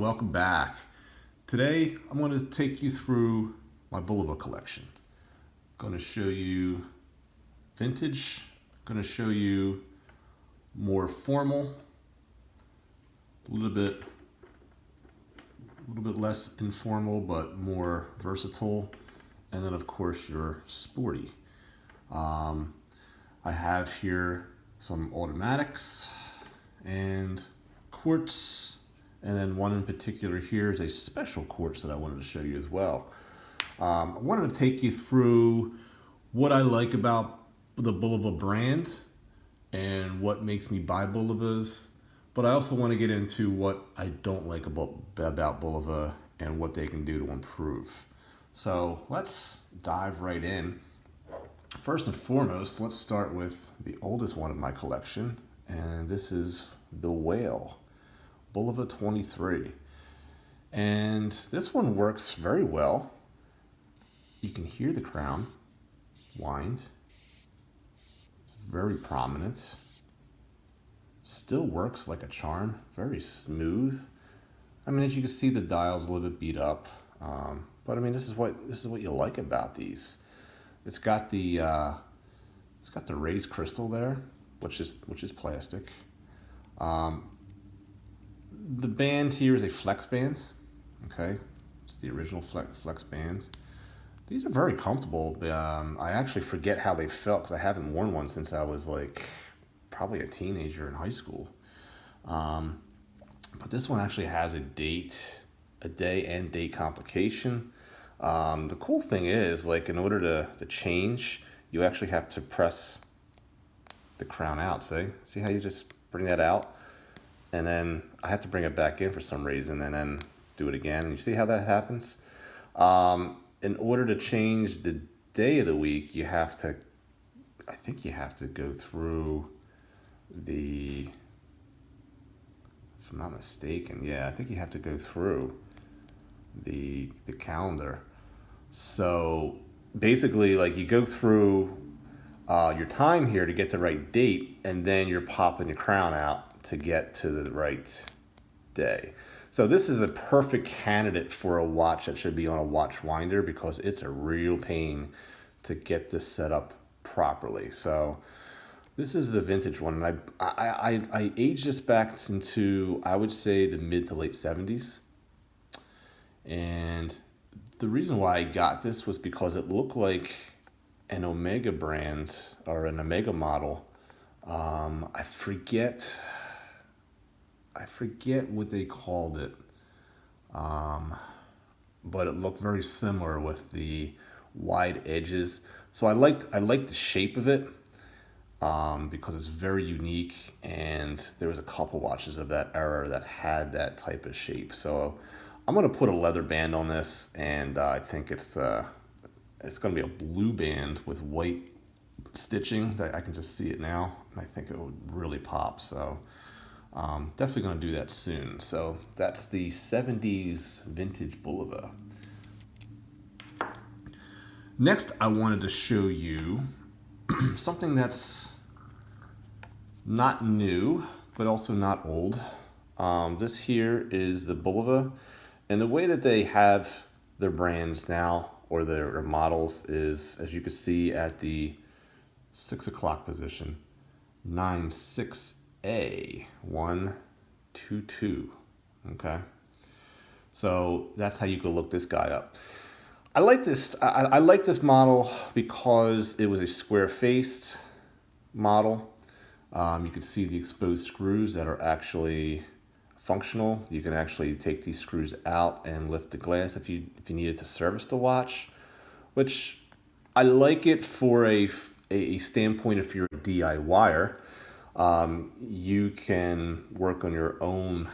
welcome back. Today I'm going to take you through my Bulova collection. I'm going to show you vintage, I'm going to show you more formal, a little bit less informal but more versatile, and then of course your sporty. I have here some automatics and quartz, and then one in particular here is a special quartz that I wanted to show you as well. I wanted to take you through what I like about the Bulova brand and what makes me buy Bulovas, but I also want to get into what I don't like about Bulova and what they can do to improve. So let's dive right in. First and foremost, let's start with the oldest one of my collection, and this is the Whale, Bulova 23. And this one works very well. You can hear the crown wind, very prominent. Still works like a charm, very smooth. I mean, as you can see, the dial's a little bit beat up, but I mean, this is what you like about these. It's got the raised crystal there, which is plastic. The band here is a flex band. Okay, it's the original flex band. These are very comfortable. I actually forget how they felt because I haven't worn one since I was like probably a teenager in high school. But this one actually has a day and date complication. The cool thing is, like, in order to change, you actually have to press the crown out. See how you just bring that out, and then I have to bring it back in for some reason, and then do it again. You see how that happens? In order to change the day of the week, I think you have to go through if I'm not mistaken, yeah, I think you have to go through the calendar. So basically, like, you go through your time here to get the right date, and then you're popping your crown out to get to the right day. So this is a perfect candidate for a watch that should be on a watch winder, because it's a real pain to get this set up properly. So this is the vintage one, and I aged this back into, I would say, the mid to late 70s. And the reason why I got this was because it looked like an Omega brand or an Omega model. I forget what they called it, but it looked very similar with the wide edges. So I liked the shape of it, because it's very unique, and there was a couple watches of that era that had that type of shape. So I'm gonna put a leather band on this, and I think it's gonna be a blue band with white stitching. That I can just see it now, and I think it would really pop. So definitely gonna do that soon. So that's the 70s vintage Bulova. Next, I wanted to show you something that's not new, but also not old. This here is the Bulova, and the way that they have their brands now, or their models, is, as you can see at the 6 o'clock position, 96A 122. Okay, so that's how you can look this guy up. I like this. I like this model because it was a square-faced model. You can see the exposed screws that are actually functional. You can actually take these screws out and lift the glass if you needed to service the watch, which I like it for a standpoint. If you're a DIYer, you can work on your own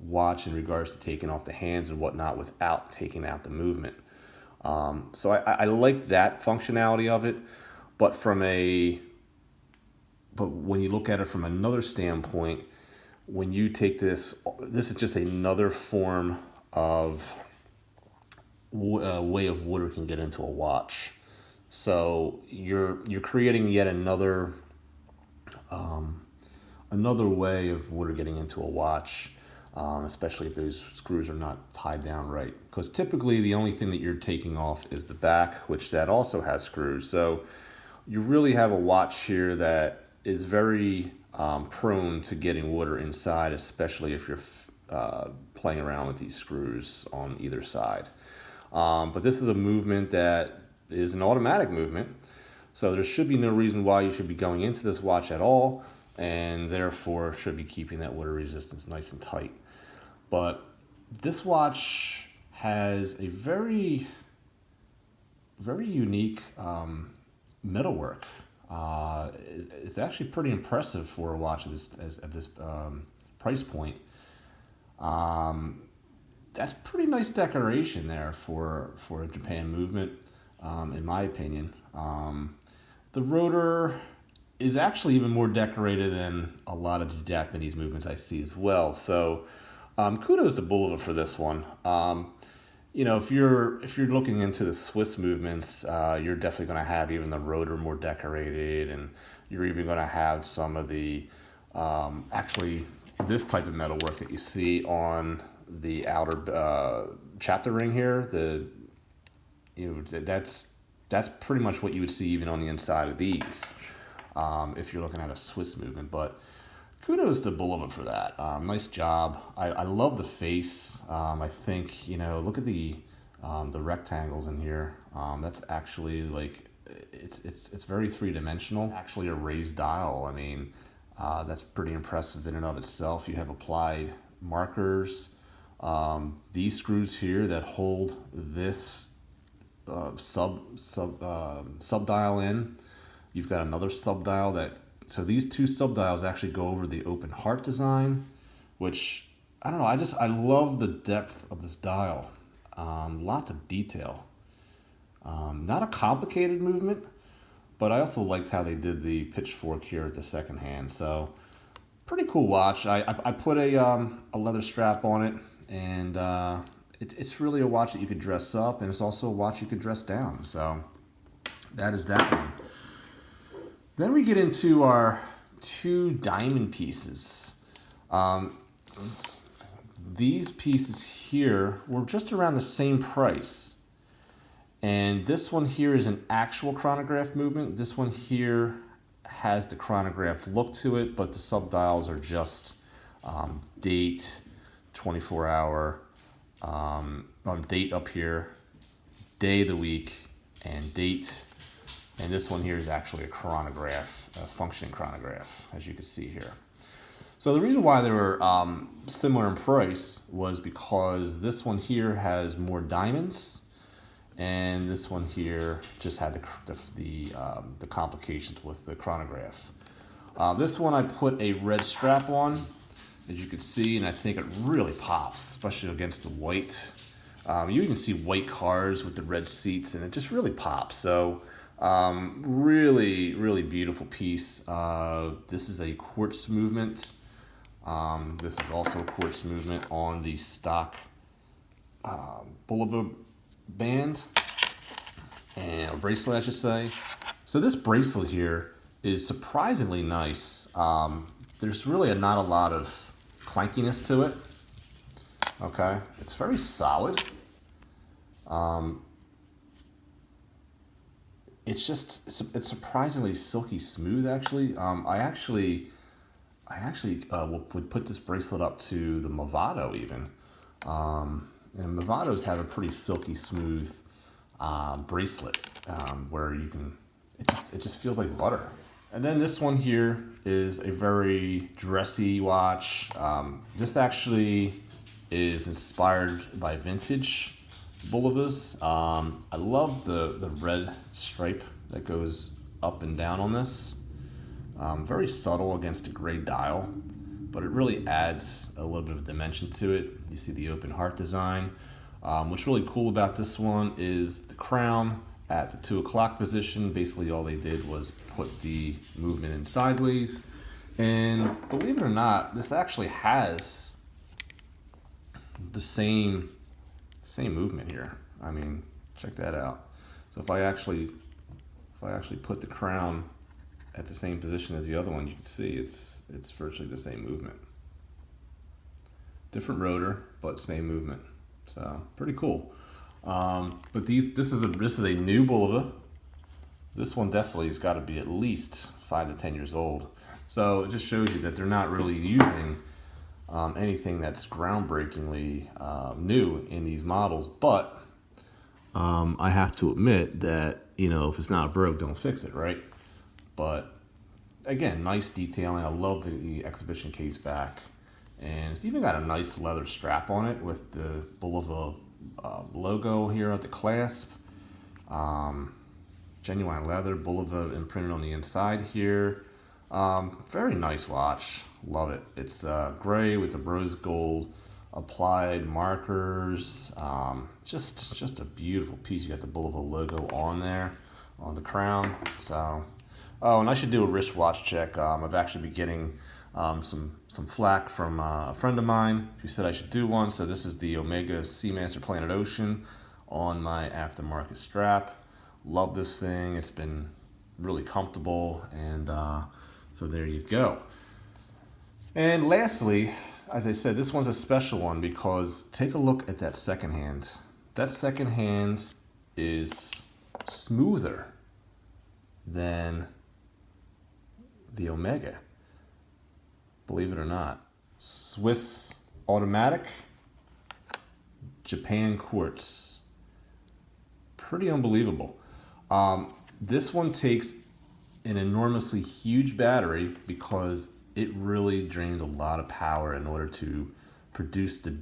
watch in regards to taking off the hands and whatnot without taking out the movement. So I like that functionality of it, but when you look at it from another standpoint, when you take this is just another form of way of water can get into a watch. So you're creating yet another way of water getting into a watch. especially if those screws are not tied down right. Because typically the only thing that you're taking off is the back, which that also has screws. So you really have a watch here that is very prone to getting water inside, especially if you're playing around with these screws on either side. But this is a movement that is an automatic movement, so there should be no reason why you should be going into this watch at all, and therefore should be keeping that water resistance nice and tight. But this watch has a very, very unique metalwork. It's actually pretty impressive for a watch at this price point. That's pretty nice decoration there for a Japan movement, in my opinion. The rotor is actually even more decorated than a lot of the Japanese movements I see as well. So kudos to Bulova for this one. You know, if you're looking into the Swiss movements, you're definitely going to have even the rotor more decorated, and you're even going to have some of the actually this type of metalwork that you see on the outer chapter ring here. That's pretty much what you would see even on the inside of these, if you're looking at a Swiss movement. But kudos to Bulova for that. Nice job. I love the face. I think, you know, look at the rectangles in here. That's actually like it's very three-dimensional. Actually a raised dial. I mean, that's pretty impressive in and of itself. You have applied markers. These screws here that hold this sub dial in. You've got another sub dial that. So these two sub dials actually go over the open heart design, which I don't know. I love the depth of this dial. Lots of detail. Not a complicated movement, but I also liked how they did the pitchfork here at the second hand. So pretty cool watch. I put a leather strap on it, and it's really a watch that you could dress up, and it's also a watch you could dress down. So that is that one. Then we get into our two diamond pieces. These pieces here were just around the same price. And this one here is an actual chronograph movement. This one here has the chronograph look to it, but the subdials are just date, 24-hour, date up here, day of the week, and date. And this one here is actually a chronograph, a functioning chronograph, as you can see here. So the reason why they were similar in price was because this one here has more diamonds, and this one here just had the complications with the chronograph. This one I put a red strap on, as you can see, and I think it really pops, especially against the white. You even see white cars with the red seats, and it just really pops. So really, really beautiful piece. This is a quartz movement. This is also a quartz movement on the stock Bulova band and a bracelet, I should say. So this bracelet here is surprisingly nice. There's really not a lot of clankiness to it. Okay, it's very solid. It's surprisingly silky smooth, actually. I actually would put this bracelet up to the Movado even. And Movados have a pretty silky smooth bracelet where you can, it just feels like butter. And then this one here is a very dressy watch. This actually is inspired by vintage Bulovas. I love the red stripe that goes up and down on this. Very subtle against a gray dial, but it really adds a little bit of dimension to it. You see the open heart design. What's really cool about this one is the crown at the 2 o'clock position. Basically all they did was put the movement in sideways. And believe it or not, this actually has the same movement here. I mean, check that out. So if I actually put the crown at the same position as the other one, you can see it's virtually the same movement. different rotor, but same movement. So pretty cool. But this is a new Bulova. This one definitely has got to be at least 5 to 10 years old. So it just shows you that they're not really using anything that's groundbreakingly new in these models. But I have to admit that, you know, if it's not broke, don't fix it, right? But again, nice detailing. I love the exhibition case back. And it's even got a nice leather strap on it with the Bulova logo here at the clasp. Genuine leather, Bulova imprinted on the inside here. Very nice watch. Love it. It's gray with the rose gold applied markers. Just a beautiful piece. You got the Bulova logo on there, on the crown. So, oh, and I should do a wristwatch check. I've actually been getting some flack from a friend of mine who said I should do one. So this is the Omega Seamaster Planet Ocean on my aftermarket strap. Love this thing. It's been really comfortable, and so there you go. And lastly, as I said, this one's a special one because take a look at that second hand. That second hand is smoother than the Omega. Believe it or not. Swiss automatic, Japan quartz. Pretty unbelievable. This one takes an enormously huge battery because it really drains a lot of power in order to produce the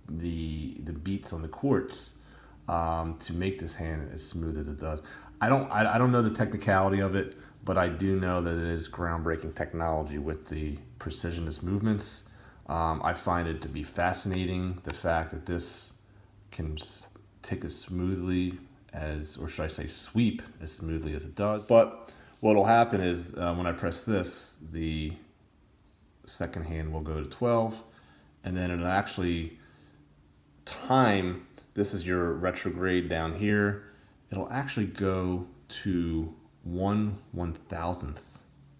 beats on the quartz to make this hand as smooth as it does. I don't know the technicality of it, but I do know that it is groundbreaking technology with the precisionist movements. I find it to be fascinating, the fact that this can tick as smoothly as, or should I say sweep as smoothly as it does. But what will happen is when I press this, the second hand will go to 12, and then it'll actually time, this is your retrograde down here, it'll actually go to 1/1000th,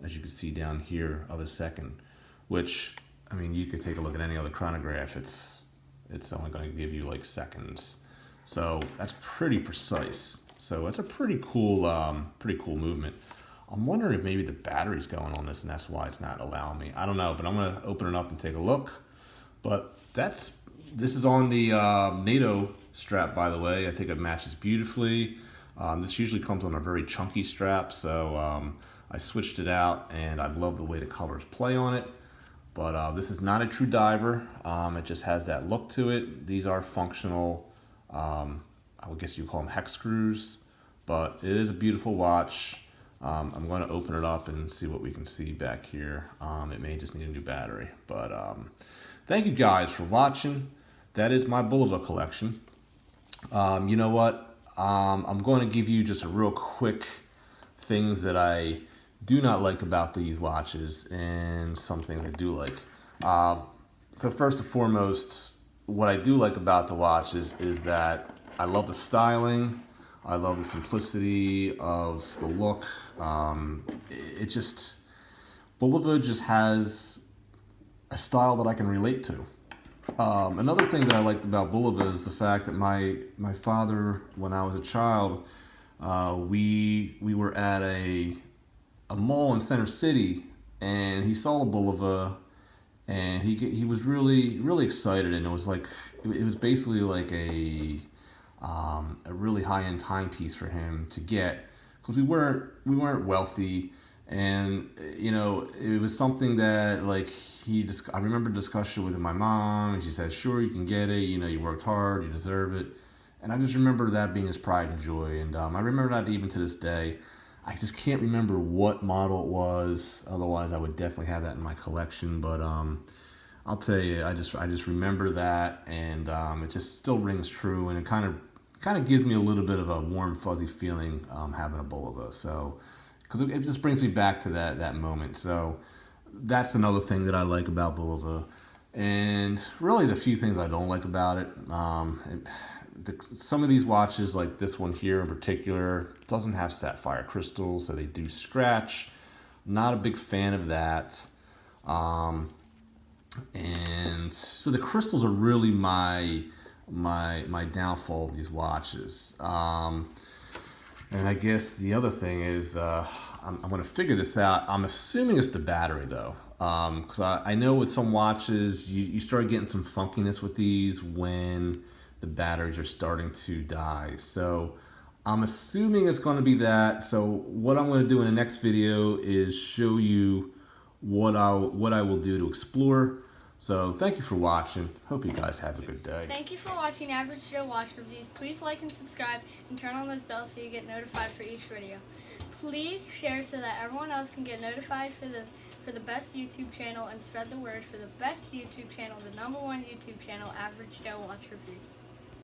as you can see down here, of a second, which, I mean, you could take a look at any other chronograph, it's only going to give you like seconds. So that's pretty precise. So it's a pretty cool movement. I'm wondering if maybe the battery's going on this and that's why it's not allowing me. I don't know, but I'm gonna open it up and take a look. But this is on the NATO strap, by the way. I think it matches beautifully. This usually comes on a very chunky strap, so I switched it out and I love the way the colors play on it. But this is not a true diver. It just has that look to it. These are functional, I would guess you call them hex screws, but it is a beautiful watch. I'm going to open it up and see what we can see back here. It may just need a new battery, but thank you guys for watching. That is my Bulova collection. You know what? I'm going to give you just a real quick things that I do not like about these watches and some things I do like. So first and foremost, what I do like about the watch is that I love the styling. I love the simplicity of the look. Bulova just has a style that I can relate to. Another thing that I liked about Bulova is the fact that my father, when I was a child, we were at a mall in Center City, and he saw a Bulova, and he was really excited, and it was basically like a really high-end timepiece for him to get, because we weren't wealthy, and you know, it was something that like I remember discussion with my mom, and she said, sure, you can get it, you know, you worked hard, you deserve it. And I just remember that being his pride and joy, and I remember that even to this day. I just can't remember what model it was, otherwise I would definitely have that in my collection, but I'll tell you, I just remember that, and it just still rings true, and it kind of gives me a little bit of a warm, fuzzy feeling having a Bulova. So, because it just brings me back to that moment. So, that's another thing that I like about Bulova. And really, the few things I don't like about it, some of these watches, like this one here in particular, doesn't have sapphire crystals, so they do scratch. Not a big fan of that. And so the crystals are really my downfall of these watches. And I guess the other thing is I'm going to figure this out. I'm assuming it's the battery though, because I know with some watches you start getting some funkiness with these when the batteries are starting to die. So I'm assuming it's going to be that. So what I'm going to do in the next video is show you what I will do to explore. So thank you for watching. Hope you guys have a good day. Thank you for watching Average Joe Watch Reviews. Please like and subscribe and turn on those bells so you get notified for each video. Please share so that everyone else can get notified for the best YouTube channel, and spread the word for the best YouTube channel, the #1 YouTube channel, Average Joe Watch Reviews.